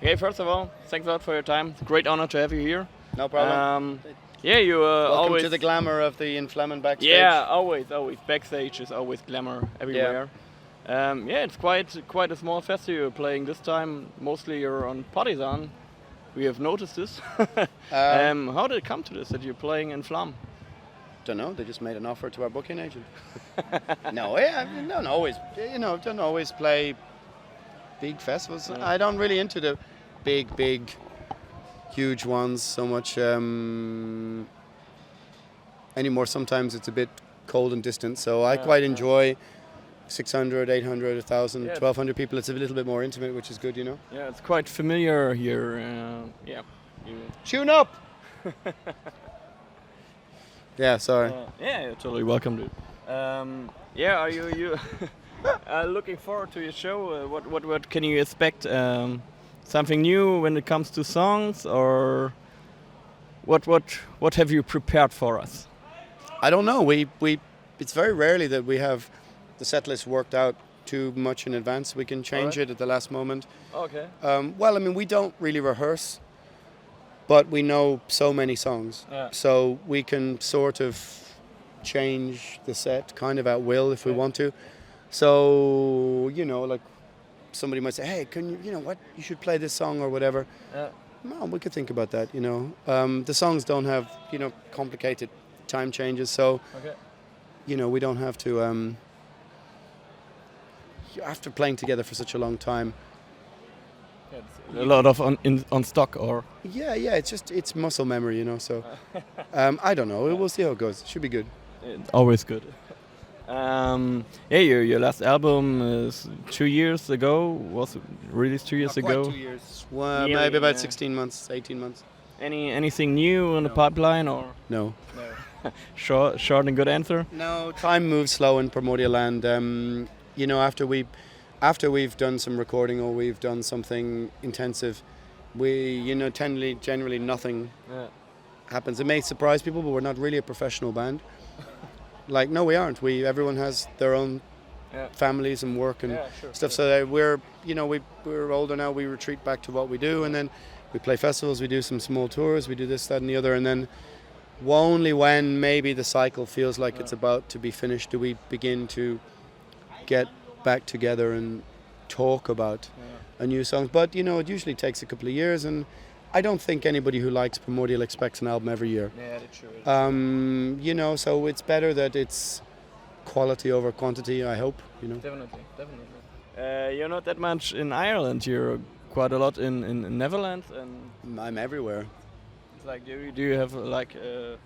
Okay, first of all, thanks a lot for your time. It's a great honor to have you here. No problem. Yeah, you Welcome always. to the glamour of the Inflamen backstage. Yeah, always. Backstage is always glamour everywhere. Yeah, it's quite a small festival you're playing this time. Mostly you're on Partisan. We have noticed this. How did it come to this that you're playing in Flam? Don't know. They just made an offer to our booking agent. No, yeah, I don't always. Don't always play big festivals. I don't really into the big, huge ones so much anymore. Sometimes it's a bit cold and distant. So I quite enjoy 600, 800, 1,000, 1,200 people. It's a little bit more intimate, which is good, Yeah, it's quite familiar here. Tune up! Yeah, sorry. Yeah, you're totally welcome, dude. Yeah, are you looking forward to your show? What can you expect? Something new when it comes to songs, or what have you prepared for us? I don't know. It's very rarely that we have the set list worked out too much in advance. We can change it at the last moment. Okay. Well, I mean, we don't really rehearse, but we know so many songs. Yeah. So we can sort of change the set kind of at will if we want to. So, like somebody might say, hey, you should play this song or whatever. Yeah. No, we could think about that, The songs don't have, complicated time changes. So, we don't have to... after playing together for such a long time, a lot of on stock, or yeah, it's muscle memory, So I don't know. We'll see how it goes. It should be good. it's always good. Your last album is 2 years ago. Was released 2 years ago. Quite 2 years. Well, maybe about 16 months, 18 months. Anything new in the pipeline, or No. short and good answer? No, time moves slow in Primordial Land. After we've done some recording or we've done something intensive, we generally nothing happens. It may surprise people, but we're not really a professional band. No, we aren't. Everyone has their own families and work and stuff. So we're older now. We retreat back to what we do, and then we play festivals. We do some small tours. We do this, that, and the other, and then only when maybe the cycle feels like it's about to be finished do we begin to get back together and talk about a new song. But it usually takes a couple of years, and I don't think anybody who likes Primordial expects an album every year. Yeah, that's true. So it's better that it's quality over quantity, I hope. Definitely. You're not that much in Ireland. You're quite a lot in Netherlands, and I'm everywhere. it's like, do you have a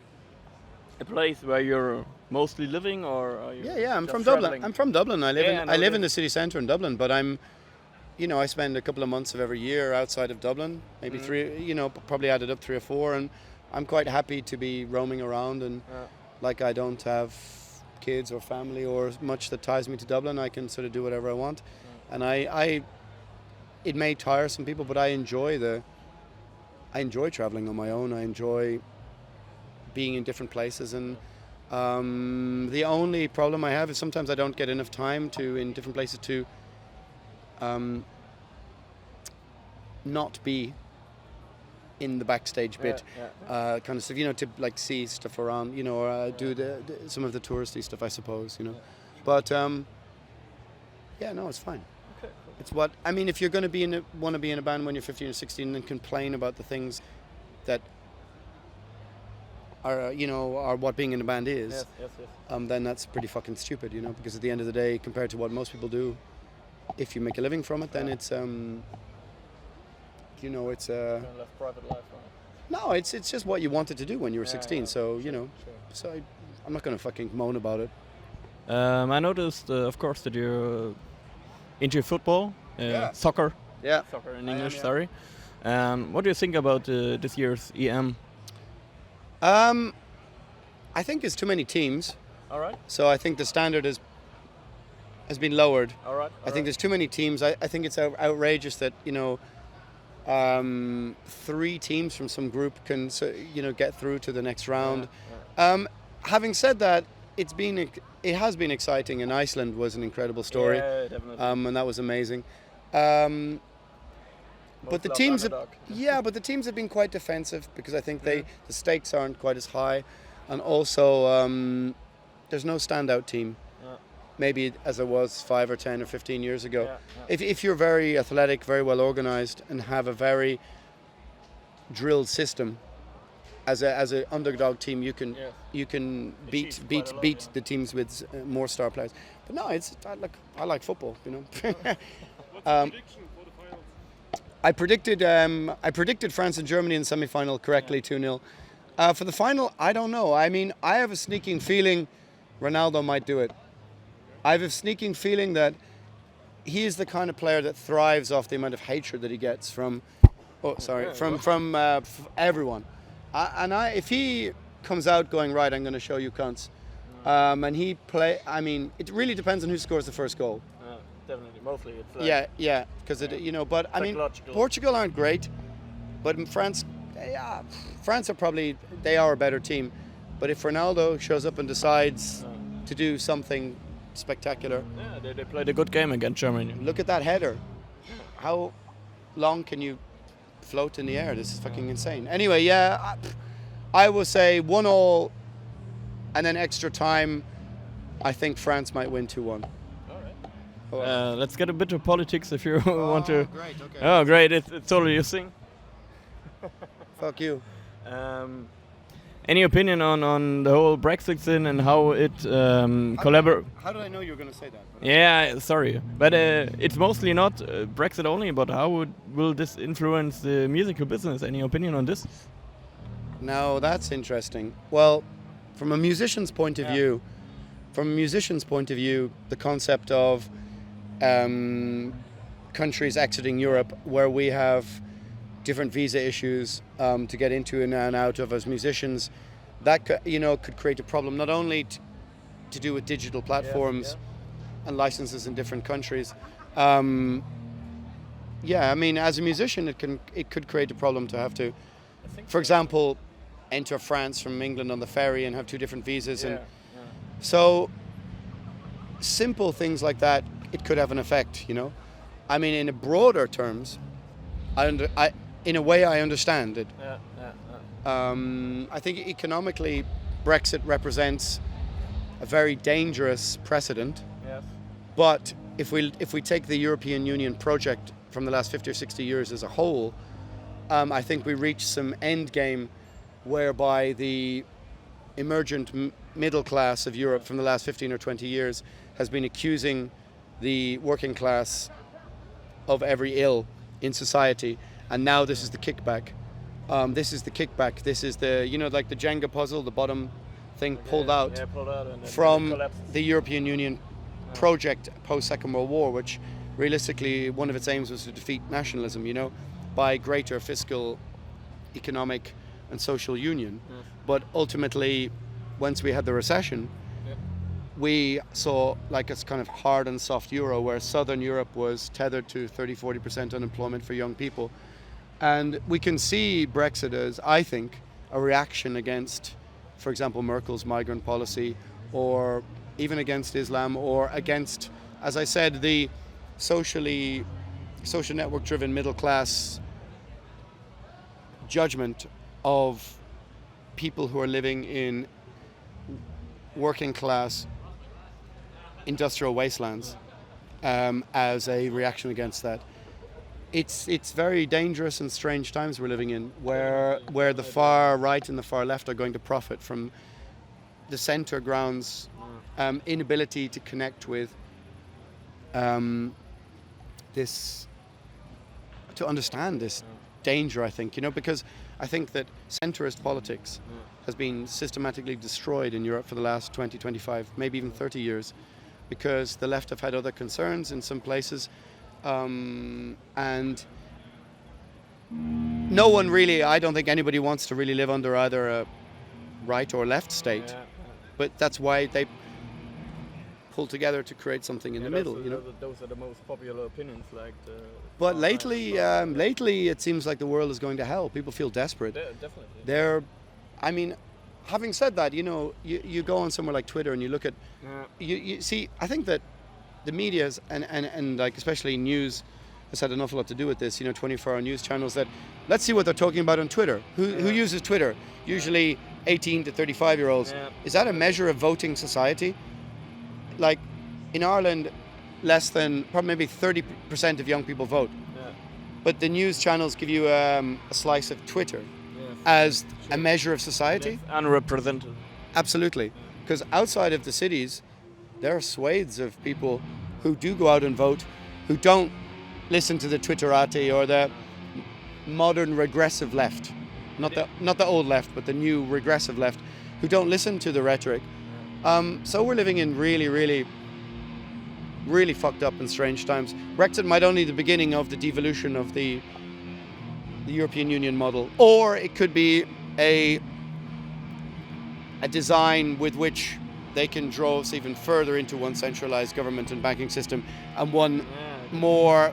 place where you're mostly living, or are you? Yeah, I'm just from traveling? Dublin. I'm from Dublin. I live in that. the city centre in Dublin, but I spend a couple of months of every year outside of Dublin, maybe three, probably added up 3 or 4, and I'm quite happy to be roaming around, and I don't have kids or family or much that ties me to Dublin. I can sort of do whatever I want, and it may tire some people, but I enjoy traveling on my own. I enjoy being in different places, and the only problem I have is sometimes I don't get enough time in different places to not be in the backstage bit, kind of stuff, to see stuff around, or do some of the touristy stuff, I suppose, But no, it's fine. Okay, cool. It's what I mean. If you're going to want to be in a band when you're 15 or 16 and complain about the things that are what being in a band is, then that's pretty fucking stupid, Because at the end of the day, compared to what most people do, if you make a living from it, then it's it's Left private life, right? no, it's just what you wanted to do when you were 16. So so I'm not going to fucking moan about it. I noticed, of course, that you're into football, soccer. Yeah. Soccer in I am, English, yeah. sorry. What do you think about this year's EM? I think there's too many teams, All right. so I think the standard has been lowered. All right. I think there's too many teams. I think it's outrageous that 3 teams from some group can get through to the next round. Having said that, it has been exciting, and Iceland was an incredible story. Yeah, definitely. And that was amazing. but the teams but the teams have been quite defensive because I think the stakes aren't quite as high, and also there's no standout team. Maybe as it was 5 or 10 or 15 years ago. If you're very athletic, very well organized, and have a very drilled system, as an underdog team, you can beat the teams with more star players. But no, I like football, you know. I predicted France and Germany in the semi-final correctly, 2-0. For the final, I don't know. I mean, I have a sneaking feeling Ronaldo might do it. I have a sneaking feeling that he is the kind of player that thrives off the amount of hatred that he gets from everyone. If he comes out going, right, I'm going to show you cunts, and I mean, it really depends on who scores the first goal. Definitely, mostly it's like because but I mean, Portugal aren't great, but in France are probably a better team. But if Ronaldo shows up and decides to do something spectacular. Yeah, they played a good game against Germany. Look at that header. How long can you float in the air? This is fucking insane. Anyway, I will say 1-1 and then extra time. I think France might win 2-1. All right. Let's get a bit of politics if you want to. Great, okay. Oh, great. It's totally your thing. Fuck you. Any opinion on the whole Brexit thing and how it collaborates? How did I know you were going to say that? Yeah, sorry. But it's mostly not Brexit only, but how will this influence the musical business? Any opinion on this? No, that's interesting. Well, from a musician's point of view, the concept of countries exiting Europe where we have different visa issues to get into and out of as musicians, that could create a problem not only to do with digital platforms and licenses in different countries. I mean, as a musician, it could create a problem to have to, for example, enter France from England on the ferry and have 2 different visas, so simple things like that, it could have an effect. I mean, in a broader terms, in a way, I understand it. I think economically, Brexit represents a very dangerous precedent. Yes. But if we take the European Union project from the last 50 or 60 years as a whole, I think we reach some end game whereby the emergent middle class of Europe from the last 15 or 20 years has been accusing the working class of every ill in society. And now this is the kickback. This is the, like the Jenga puzzle, the bottom thing pulled out from the European Union project post-Second World War, which realistically one of its aims was to defeat nationalism, by greater fiscal, economic and social union. But ultimately, once we had the recession, we saw like a kind of hard and soft euro, where Southern Europe was tethered to 30-40% unemployment for young people. And we can see Brexit as, I think, a reaction against, for example, Merkel's migrant policy, or even against Islam, or against, as I said, the social network-driven middle class judgment of people who are living in working class industrial wastelands, as a reaction against that. It's very dangerous and strange times we're living in, where the far right and the far left are going to profit from the center ground's inability to connect with this, to understand this danger, I think, because I think that centrist politics has been systematically destroyed in Europe for the last 20, 25, maybe even 30 years, because the left have had other concerns in some places, and no one really, I don't think anybody wants to really live under either a right or left state, but that's why they pull together to create something in the middle. Those are the most popular opinions. But lately, it seems like the world is going to hell. People feel desperate. Definitely. I mean, having said that, you go on somewhere like Twitter and you look at, you see, I think that the media's and like especially news has had an awful lot to do with this. 24-hour news channels that, let's see what they're talking about on Twitter. Who uses Twitter? Usually 18 to 35-year-olds. Yeah. Is that a measure of voting society? Like in Ireland, less than probably maybe 30% of young people vote. Yeah. But the news channels give you a slice of Twitter as a measure of society. That's unrepresented. Absolutely. Because outside of the cities, there are swathes of people who do go out and vote, who don't listen to the Twitterati or the modern regressive left. Not the old left, but the new regressive left, who don't listen to the rhetoric. So we're living in really, really, really fucked up and strange times. Brexit might only be the beginning of the devolution of the European Union model, or it could be a design with which they can draw us even further into one centralized government and banking system and one more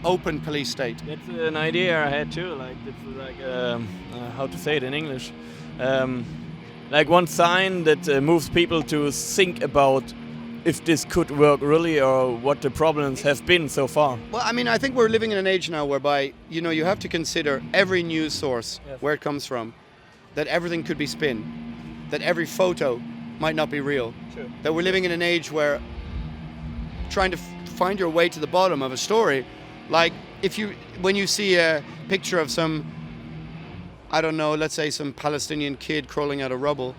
open police state. That's an idea I had too. Like it's like how to say it in English. Like one sign that moves people to think about if this could work really or what the problems have been so far. Well, I mean, I think we're living in an age now whereby you have to consider every news source, where it comes from, that everything could be spin, that every photo might not be real. True. That we're living in an age where trying to find your way to the bottom of a story, like when you see a picture of some, I don't know, let's say some Palestinian kid crawling out of rubble,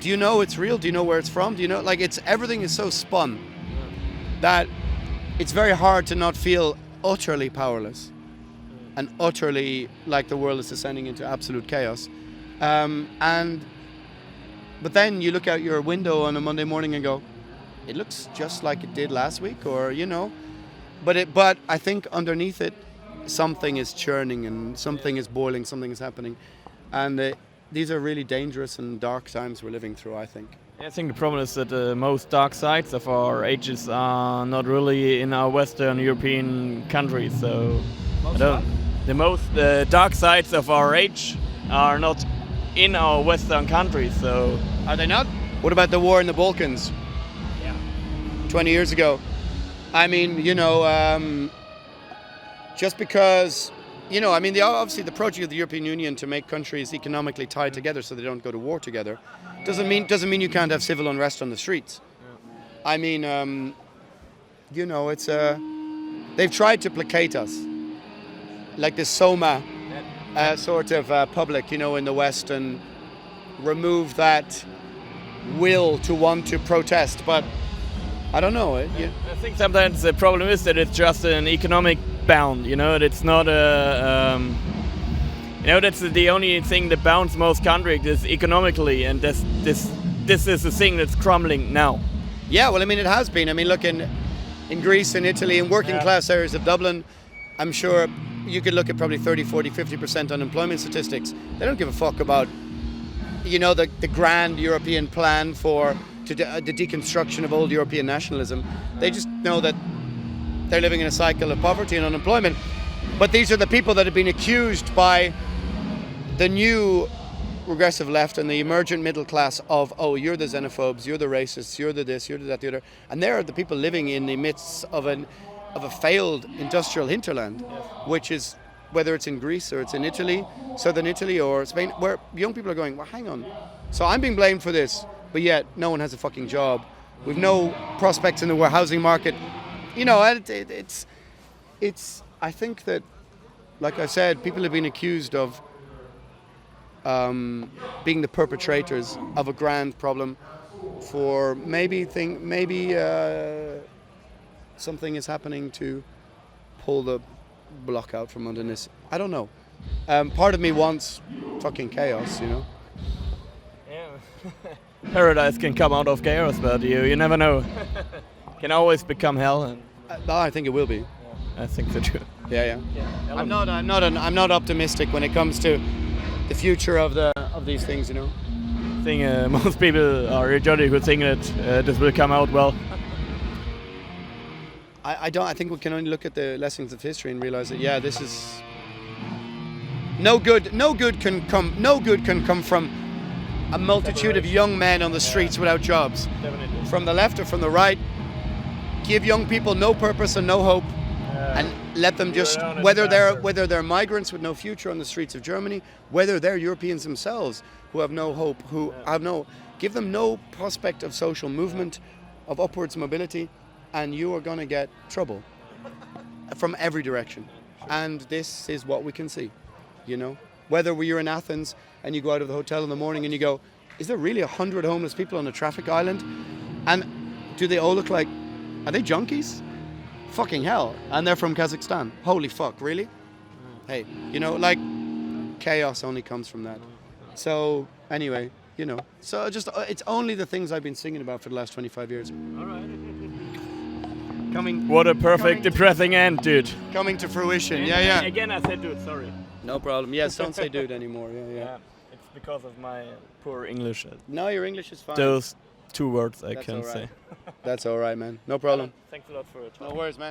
do you know it's real? Do you know where it's from? Do you know, like, everything is so spun that it's very hard to not feel utterly powerless and utterly like the world is descending into absolute chaos. But then you look out your window on a Monday morning and go, it looks just like it did last week, or but I think underneath it, something is churning and something is boiling, something is happening, and these are really dangerous and dark times we're living through, I think. I think the problem is that the most dark sides of our ages are not really in our Western European countries. So the most dark sides of our age are not in our Western countries. So are they not? What about the war in the Balkans? Yeah. 20 years ago. I mean, just because, obviously the project of the European Union to make countries economically tied together so they don't go to war together doesn't mean you can't have civil unrest on the streets. Yeah. I mean, they've tried to placate us, like this Soma sort of public, in the West, and remove that will to want to protest, but I don't know. I think sometimes the problem is that it's just an economic bound. It's not a. That's the only thing that bounds most countries is economically, and this is the thing that's crumbling now. Yeah, well, I mean, it has been. I mean, look in Greece and Italy and working class areas of Dublin, I'm sure you could look at probably 30, 40, 50% unemployment statistics. They don't give a fuck about, the grand European plan for the deconstruction of old European nationalism. They just know that they're living in a cycle of poverty and unemployment. But these are the people that have been accused by the new regressive left and the emergent middle class of, oh, you're the xenophobes, you're the racists, you're the this, you're the that, the other. And they're the people living in the midst of a failed industrial hinterland, which is, whether it's in Greece or it's in Italy, southern Italy or Spain, where young people are going, well, hang on. So I'm being blamed for this, but yet no one has a fucking job. We've no prospects in the housing market. It's I think that, like I said, people have been accused of being the perpetrators of a grand problem for maybe something is happening to pull the block out from underneath. I don't know. Part of me wants fucking chaos, Yeah. Paradise can come out of chaos, but you never know. Can always become hell. And I think it will be. Yeah, I think so too. Yeah. I'm not optimistic when it comes to the future of these things, I think most people are idiotic who think that this will come out well. I think we can only look at the lessons of history and realize that this is no good can come from a multitude of young men on the streets without jobs. Definitely. From the left or from the right, give young people no purpose and no hope, and let them just alone as whether they're migrants with no future on the streets of Germany, whether they're Europeans themselves who have no hope, who have give them no prospect of social movement, of upwards mobility, and you are going to get trouble from every direction. And this is what we can see, you know. Whether you're in Athens and you go out of the hotel in the morning and you go, is there really 100 homeless people on a traffic island? And do they all look like, are they junkies? Fucking hell. And they're from Kazakhstan. Holy fuck, really? Hey, you know, like, chaos only comes from that. So, anyway, you know. So just, it's only the things I've been singing about for the last 25 years. All right. What a perfect, depressing end, dude. Coming to fruition, And yeah. Again, I said dude, sorry. No problem. Yes, don't say dude anymore, yeah. It's because of my poor English. No, your English is fine. Those 2 words I That's can all right. say. That's all right, man. No problem. Thanks a lot for your time. No worries, man.